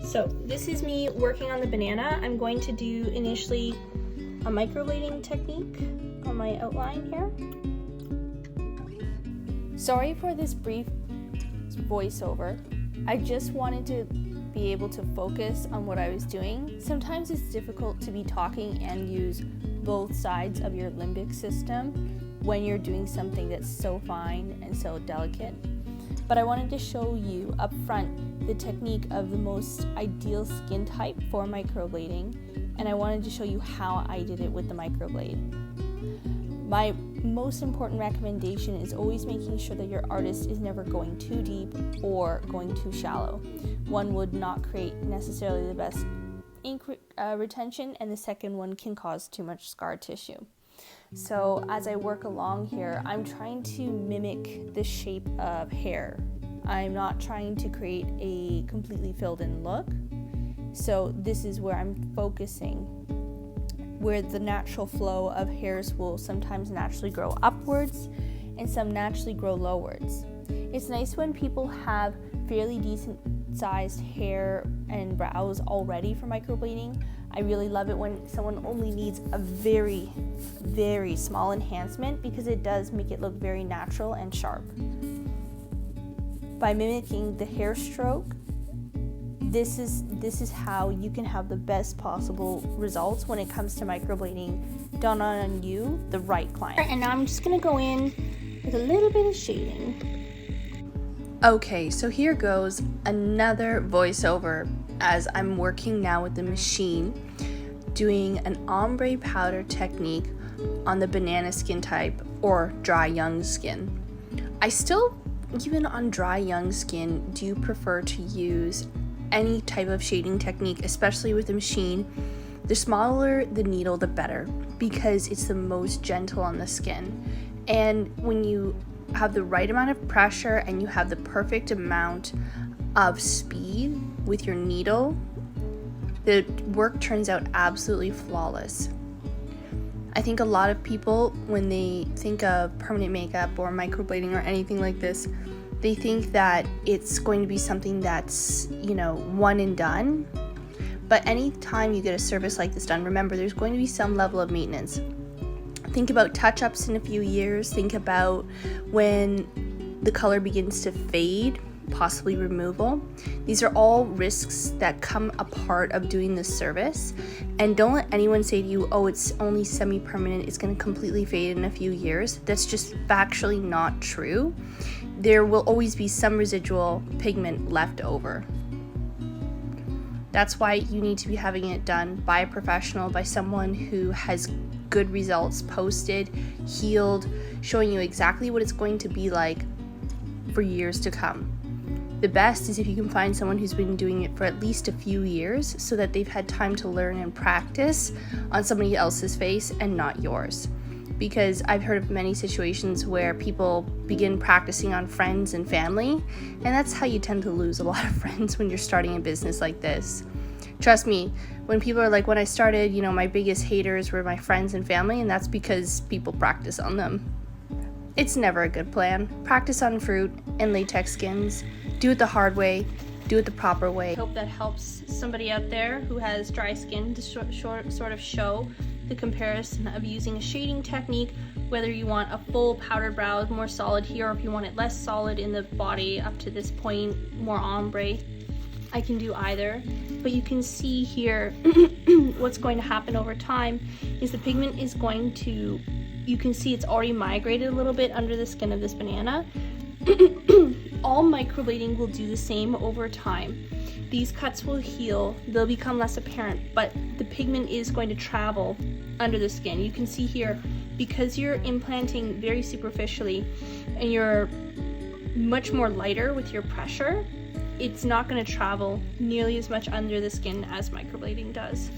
So this is me working on the banana. I'm going to do initially a microblading technique on my outline here. Sorry for this brief voiceover. I just wanted to be able to focus on what I was doing. Sometimes it's difficult to be talking and use both sides of your limbic system when you're doing something that's so fine and so delicate. But I wanted to show you up front the technique of the most ideal skin type for microblading, and I wanted to show you how I did it with the microblade. My most important recommendation is always making sure that your artist is never going too deep or going too shallow. One would not create necessarily the best ink retention, and the second one can cause too much scar tissue. So as I work along here, I'm trying to mimic the shape of hair. I'm not trying to create a completely filled in look. So this is where I'm focusing, where the natural flow of hairs will sometimes naturally grow upwards and some naturally grow lowards. It's nice when people have fairly decent sized hair and brows already for microblading. I really love it when someone only needs a very, very small enhancement, because it does make it look very natural and sharp. By mimicking the hair stroke, this is how you can have the best possible results when it comes to microblading done on you, the right client. And now I'm just gonna go in with a little bit of shading. Okay, so here goes another voiceover as I'm working now with the machine doing an ombre powder technique on the banana skin type or dry young skin. I still, even on dry young skin, do prefer to use any type of shading technique, especially with the machine. The smaller the needle, the better, because it's the most gentle on the skin. And when you have the right amount of pressure and you have the perfect amount of speed with your needle, the work turns out absolutely flawless. I think a lot of people, when they think of permanent makeup or microblading or anything like this, they think that it's going to be something that's, one and done. But anytime you get a service like this done, remember there's going to be some level of maintenance. Think about touch-ups in a few years. Think about when the color begins to fade, possibly removal. These are all risks that come a part of doing this service. And don't let anyone say to you, oh, it's only semi-permanent, it's going to completely fade in a few years. That's just factually not true. There will always be some residual pigment left over. That's why you need to be having it done by a professional, by someone who has good results posted, healed, showing you exactly what it's going to be like for years to come. The best is if you can find someone who's been doing it for at least a few years, so that they've had time to learn and practice on somebody else's face and not yours. Because I've heard of many situations where people begin practicing on friends and family, and that's how you tend to lose a lot of friends when you're starting a business like this. Trust me, when people are like, when I started, my biggest haters were my friends and family, and that's because people practice on them. It's never a good plan. Practice on fruit and latex skins. Do it the hard way. Do it the proper way. I hope that helps somebody out there who has dry skin to sort of show the comparison of using a shading technique, whether you want a full powdered brow more solid here, or if you want it less solid in the body up to this point, more ombre. I can do either, but you can see here what's going to happen over time is the pigment is going to, you can see it's already migrated a little bit under the skin of this banana. All microblading will do the same over time. These cuts will heal, they'll become less apparent, but the pigment is going to travel under the skin. You can see here, because you're implanting very superficially and you're much more lighter with your pressure, it's not going to travel nearly as much under the skin as microblading does.